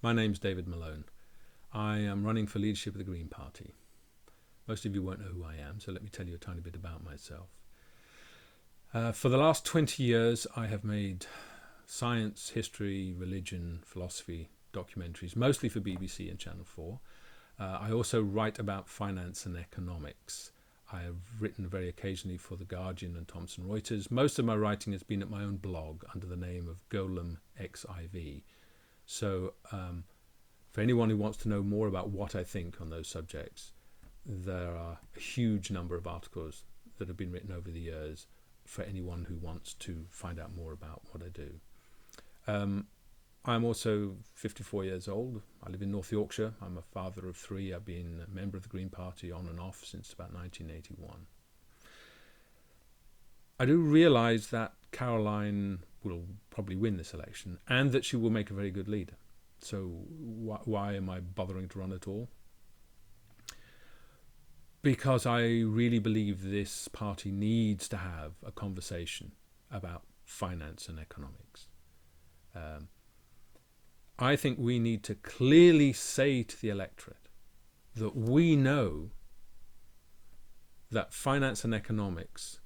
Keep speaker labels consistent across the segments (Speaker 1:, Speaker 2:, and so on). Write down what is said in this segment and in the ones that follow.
Speaker 1: My name's David Malone. I am running for leadership of the Green Party. Most of you won't know who I am, so let me tell you a tiny bit about myself. For the last 20 years, I have made science, history, religion, philosophy documentaries, mostly for BBC and Channel 4. I also write about finance and economics. I have written very occasionally for The Guardian and Thomson Reuters. Most of my writing has been at my own blog under the name of Golem XIV. So for anyone who wants to know more about what I think on those subjects, there are a huge number of articles that have been written over the years for anyone who wants to find out more about what I do. I'm also 54 years old. I live in North Yorkshire. I'm a father of three. I've been a member of the Green Party on and off since about 1981. I do realise that Caroline will probably win this election and that she will make a very good leader. So why am I bothering to run at all? Because I really believe this party needs to have a conversation about finance and economics. I think we need to clearly say to the electorate that we know that finance and economics,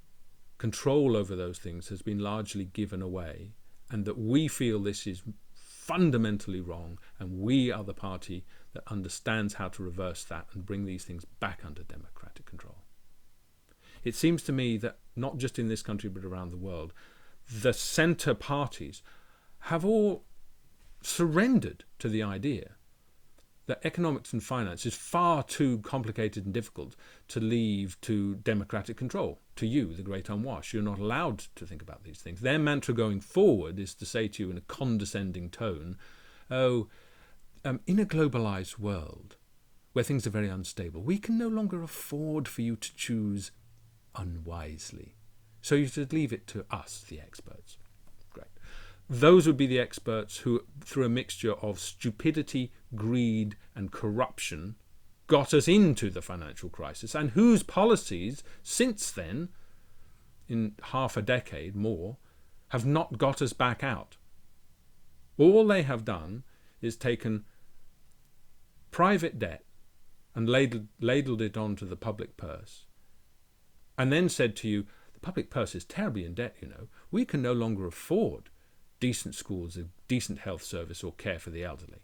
Speaker 1: control over those things, has been largely given away, and that we feel this is fundamentally wrong, and we are the party that understands how to reverse that and bring these things back under democratic control. It seems to me that not just in this country but around the world, the centre parties have all surrendered to the idea that economics and finance is far too complicated and difficult to leave to democratic control, to you, the great unwashed. You're not allowed to think about these things. Their mantra going forward is to say to you in a condescending tone, in a globalized world where things are very unstable, we can no longer afford for you to choose unwisely. So you should leave it to us, the experts. Great. Those would be the experts who, through a mixture of stupidity, greed, and corruption, got us into the financial crisis, and whose policies since then, in half a decade more, have not got us back out. All they have done is taken private debt and ladled it onto the public purse, and then said to you, the public purse is terribly in debt, you know. We can no longer afford decent schools, a decent health service, or care for the elderly.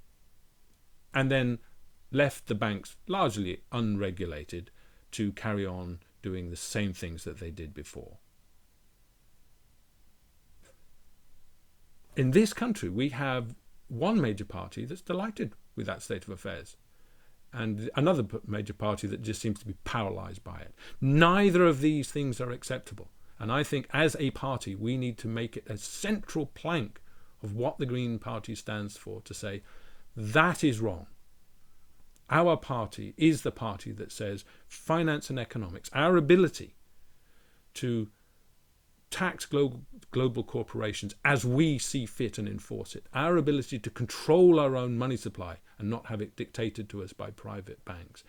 Speaker 1: And then left the banks largely unregulated to carry on doing the same things that they did before. In this country, we have one major party that's delighted with that state of affairs, and another major party that just seems to be paralyzed by it. Neither of these things are acceptable. And I think as a party, we need to make it a central plank of what the Green Party stands for, to say, that is wrong. Our party is the party that says finance and economics, our ability to tax global corporations as we see fit and enforce it, our ability to control our own money supply and not have it dictated to us by private banks,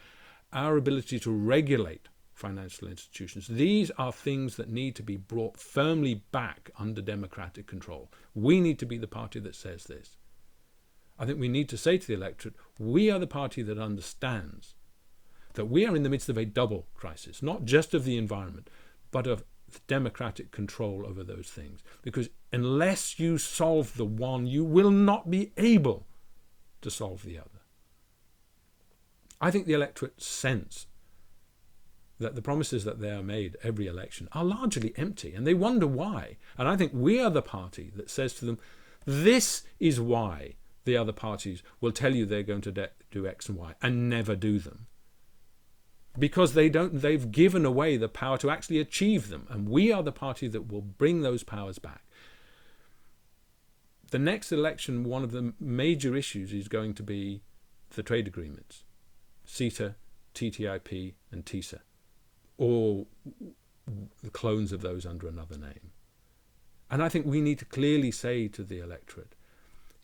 Speaker 1: our ability to regulate financial institutions. These are things that need to be brought firmly back under democratic control. We need to be the party that says this. I think we need to say to the electorate, we are the party that understands that we are in the midst of a double crisis, not just of the environment, but of democratic control over those things. Because unless you solve the one, you will not be able to solve the other. I think the electorate sense that the promises that they are made every election are largely empty, and they wonder why. And I think we are the party that says to them, this is why the other parties will tell you they're going to do X and Y and never do them. Because they've given away the power to actually achieve them. And we are the party that will bring those powers back. The next election, one of the major issues is going to be the trade agreements, CETA, TTIP, and TISA, or the clones of those under another name. And I think we need to clearly say to the electorate,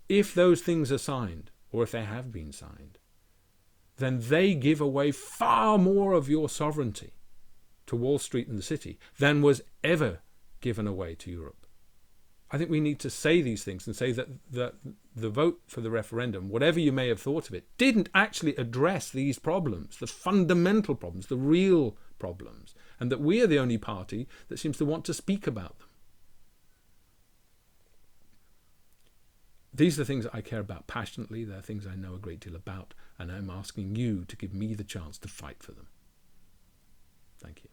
Speaker 1: if those things are signed, or if they have been signed, then they give away far more of your sovereignty to Wall Street and the city than was ever given away to Europe. I think we need to say these things and say that the vote for the referendum, whatever you may have thought of it, didn't actually address these problems, the fundamental problems, the real problems, and that we are the only party that seems to want to speak about them. These are the things that I care about passionately. They're things I know a great deal about, and I'm asking you to give me the chance to fight for them. Thank you.